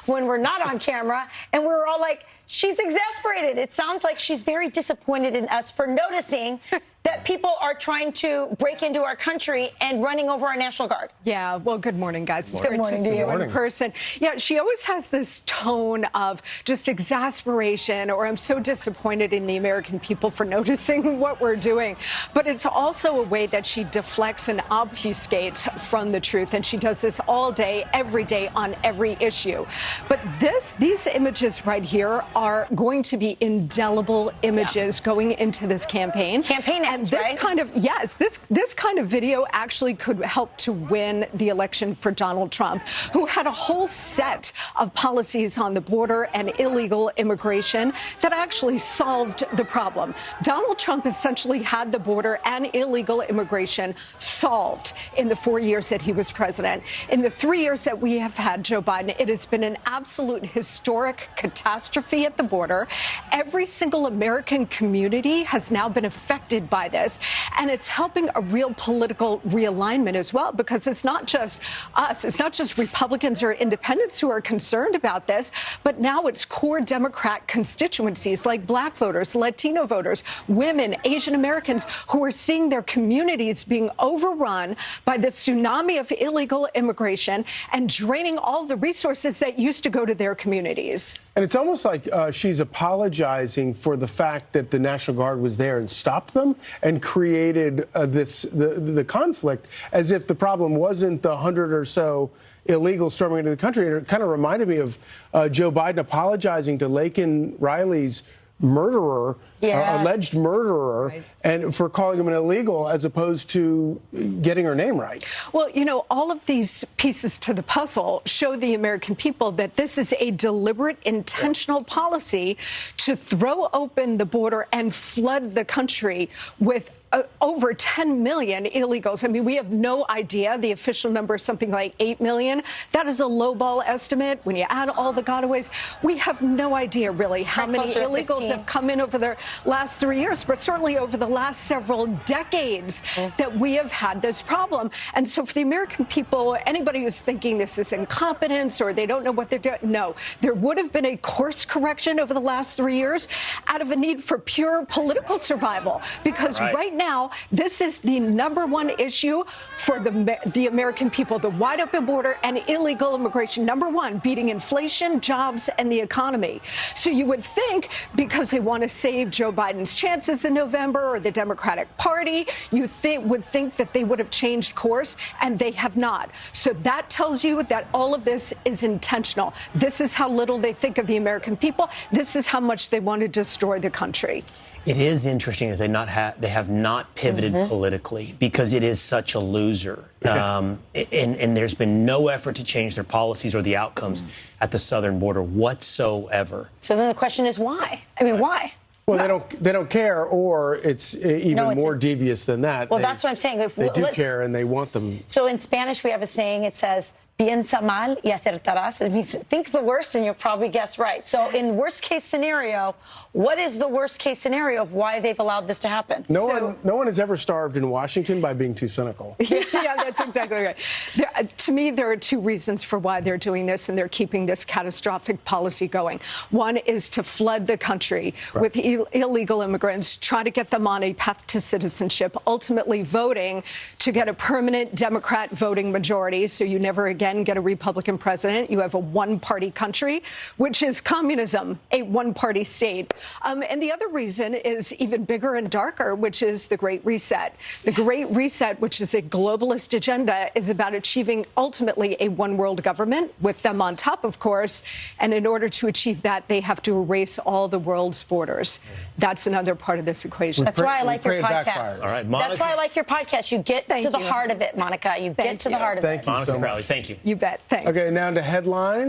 when we're not on camera, and we were all like, she's exasperated. It sounds like she's very disappointed in us for noticing that people are trying to break into our country and running over our National Guard. Yeah, well, good morning, guys. It's Good morning great to see you to you. in person. Yeah, she always has this tone of just exasperation, or I'm so disappointed in the American people for noticing what we're doing. But it's also a way that she deflects and obfuscates from the truth, and she does this all day, every day, on every issue. But these images right here are going to be indelible images going into this campaign. And this right? kind of, yes, this kind of video actually could help to win the election for Donald Trump, who had a whole set of policies on the border and illegal immigration that actually solved the problem. Donald Trump essentially had the border and illegal immigration solved in the 4 years that he was president. In the 3 years that we have had Joe Biden, it has been an absolute historic catastrophe at the border. Every single American community has now been affected by this, and it's helping a real political realignment as well, because it's not just us, it's not just Republicans or independents who are concerned about this, but now it's core Democrat constituencies like Black voters, Latino voters, women, Asian Americans, who are seeing their communities being overrun by the tsunami of illegal immigration and draining all the resources that used to go to their communities. And it's almost like she's apologizing for the fact that the National Guard was there and stopped them and created the conflict, as if the problem wasn't the 100 or so illegals storming into the country. And it kind of reminded me of Joe Biden apologizing to Laken Riley's murderer, alleged murderer, right, and for calling him an illegal as opposed to getting her name right. Well, you know, all of these pieces to the puzzle show the American people that this is a deliberate, intentional policy to throw open the border and flood the country with over 10 million illegals. I mean, we have no idea. The official number is something like 8 million. That is a lowball estimate. When you add all the gotaways, we have no idea really how many illegals have come in over the last 3 years, but certainly over the last several decades that we have had this problem. And so for the American people, anybody who's thinking this is incompetence or they don't know what they're doing, no, there would have been a course correction over the last 3 years out of a need for pure political survival, because right now, this is the #1 issue for the American people, the wide open border and illegal immigration. #1, beating inflation, jobs, and the economy. So you would think, because they want to save Joe Biden's chances in November or the Democratic Party, you would think that they would have changed course, and they have not. So that tells you that all of this is intentional. This is how little they think of the American people. This is how much they want to destroy the country. It is interesting that they have not pivoted politically, because it is such a loser. And there's been no effort to change their policies or the outcomes at the southern border whatsoever. So then the question is why? I mean, why? Well, they don't care, or it's even more devious than that. Well, that's what I'm saying. They do care, and they want them. So in Spanish, we have a saying. It says, piensa mal y acertarás. It means think the worst and you'll probably guess right. So in worst case scenario, what is the worst case scenario of why they've allowed this to happen? No one has ever starved in Washington by being too cynical. Yeah, that's exactly right. To me, there are two reasons for why they're doing this, and they're keeping this catastrophic policy going. One is to flood the country with illegal immigrants, try to get them on a path to citizenship, ultimately voting to get a permanent Democrat voting majority, so you never again get a Republican president. You have a one-party country, which is communism, a one-party state. And the other reason is even bigger and darker, which is the Great Reset. The Great Reset, which is a globalist agenda, is about achieving ultimately a one-world government, with them on top, of course. And in order to achieve that, they have to erase all the world's borders. That's another part of this equation. That's why I like your podcast. All right, Monica. That's why I like your podcast. You get to the heart of it, Monica. You get to the heart of it. Thank you so much. Thank you. You bet. Thanks. Okay, now to headlines.